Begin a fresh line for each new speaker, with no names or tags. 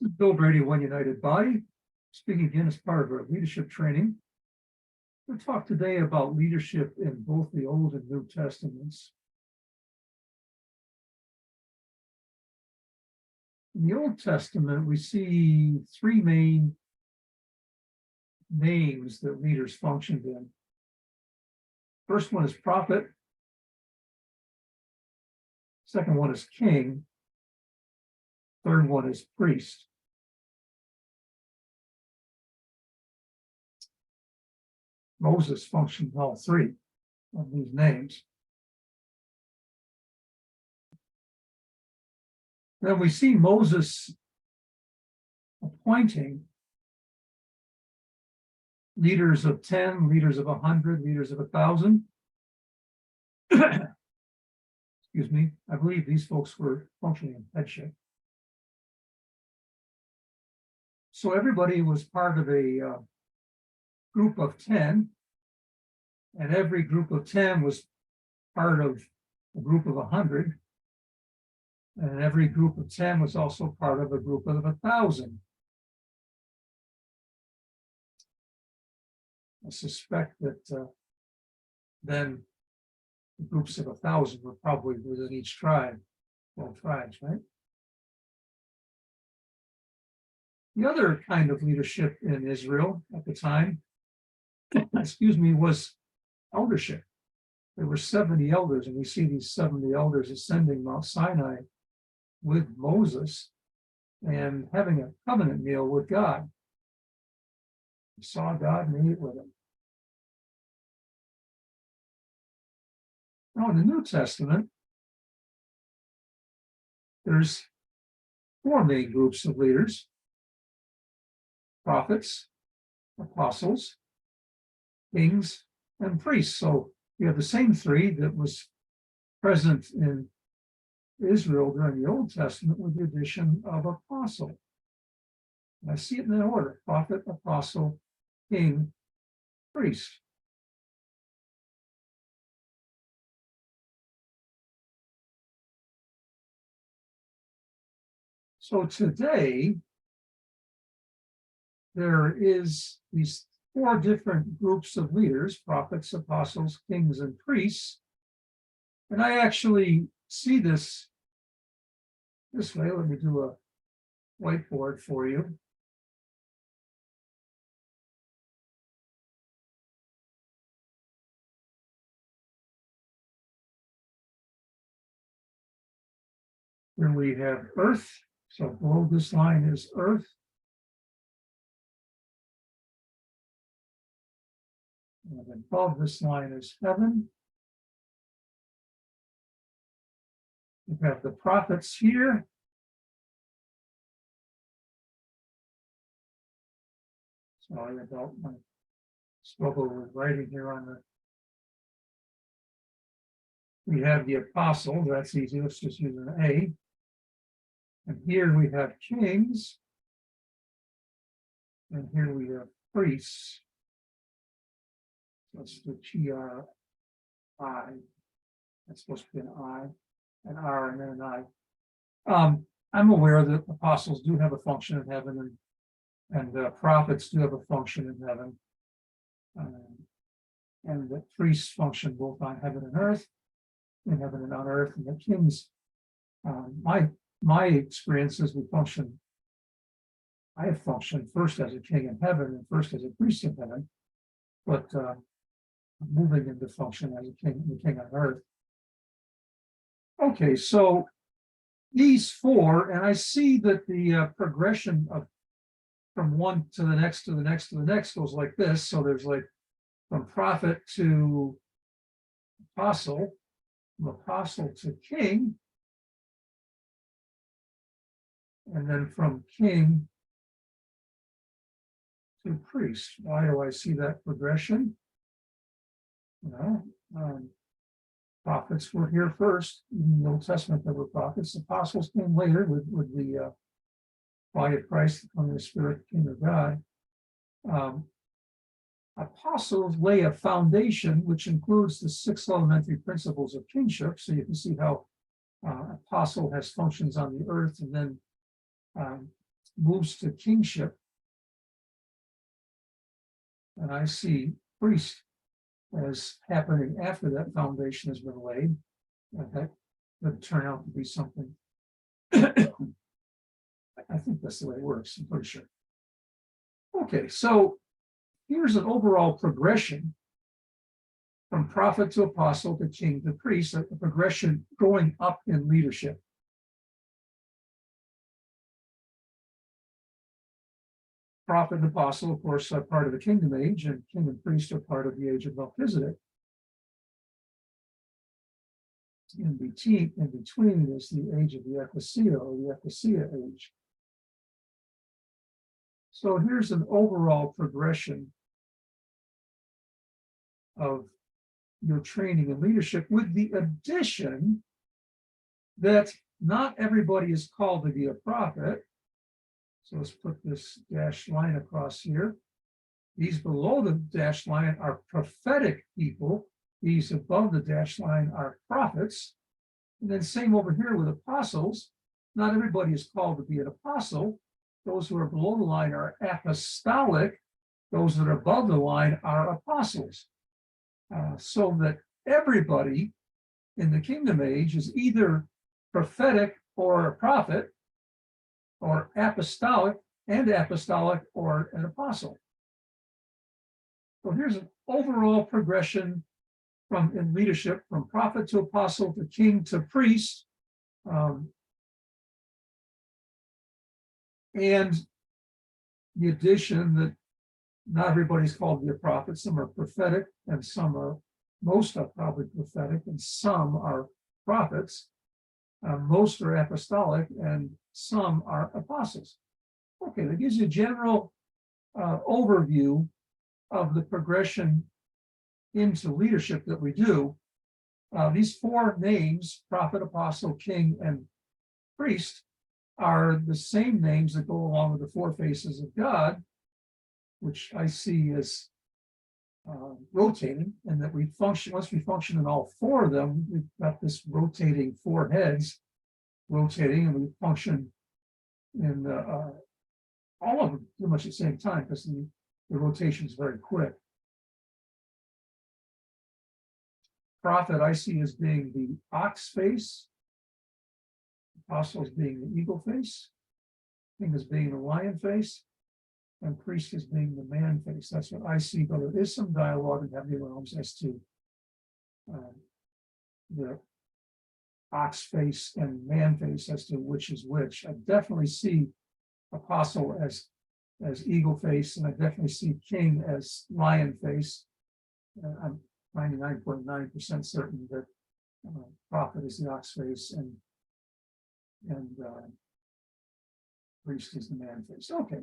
This is Bill Brady, One United Body, speaking again as part of our leadership training. We'll talk today about leadership in both the Old and New Testaments. In the Old Testament, we see three main names that leaders functioned in. First one is prophet. Second one is king. Third one is priest. Moses functioned in all three of these names. Then we see Moses appointing leaders of 10, leaders of 100, leaders of 1,000. Excuse me. I believe these folks were functioning in headship. So everybody was part of a group of 10, and every group of 10 was part of a group of 100, and every group of 10 was also part of a group of 1,000. I suspect that then the groups of 1,000 were probably within each tribe, 12 tribes, right? The other kind of leadership in Israel at the time, excuse me, was eldership. There were 70 elders, and we see these 70 elders ascending Mount Sinai with Moses and having a covenant meal with God. He saw God and ate with him. Now, in the New Testament, there's four main groups of leaders: prophets, apostles, kings, and priests. So you have the same three that was present in Israel during the Old Testament with the addition of apostle. And I see it in that order: prophet, apostle, king, priest. So today, there is these four different groups of leaders: prophets, apostles, kings, and priests. And I actually see this way. Let me do a whiteboard for you. Here we have earth. So below this line is earth. And above this line is heaven. We have the prophets here. Sorry about my struggle with writing here on the. We have the apostles. That's easy. Let's just use an A. And here we have kings. And here we have priests. That's the T-R-I. That's supposed to be an I, an R, and then an I. I'm aware that apostles do have a function in heaven, and prophets do have a function in heaven. And the priests function both on heaven and earth, in heaven and on earth, and the kings. My experience is I have functioned first as a king in heaven and first as a priest in heaven, but moving into function as a king on earth. Okay, so these four, and I see that the progression of from one to the next to the next to the next goes like this. So there's like from prophet to apostle, from apostle to king, and then from king to priest. Why do I see that progression? Prophets were here first. In the Old Testament, there were prophets. Apostles came later with the body of Christ, the coming of the Spirit, the kingdom of God. Apostles lay a foundation which includes the 6 elementary principles of kingship. So you can see how apostle has functions on the earth, and then moves to kingship. And I see priest as happening after that foundation has been laid. And that would turn out to be something. I think that's the way it works, I'm pretty sure. Okay, so here's an overall progression from prophet to apostle to king to priest, a progression going up in leadership. Prophet and apostle, of course, are part of the kingdom age, and king and priest are part of the age of Melchizedek. In between is the age of the ecclesia, or the ecclesia age. So here's an overall progression of your training and leadership, with the addition that not everybody is called to be a prophet. So let's put this dashed line across here. These below the dashed line are prophetic people. These above the dashed line are prophets. And then same over here with apostles. Not everybody is called to be an apostle. Those who are below the line are apostolic. Those that are above the line are apostles. So that everybody in the kingdom age is either prophetic or a prophet, or apostolic or an apostle. So here's an overall progression in leadership, from prophet to apostle to king to priest. And the addition that not everybody's called to be a prophet. Some are prophetic, and most are probably prophetic, and some are prophets. Most are apostolic, and some are apostles. Okay, that gives you a general overview of the progression into leadership that we do. These four names, prophet, apostle, king, and priest, are the same names that go along with the four faces of God, which I see as rotating, and that once we function in all four of them, we've got this rotating four heads rotating, and we function in all of them pretty much at the same time, because the rotation is very quick. Prophet I see as being the ox face, apostle as being the eagle face, king as being the lion face, and priest as being the man face. That's what I see, but there is some dialogue in heavenly realms as to the ox face and man face, as to which is which. I definitely see apostle as eagle face, and I definitely see king as lion face. I'm 99.9% certain that prophet is the ox face, and priest is the man face. Okay,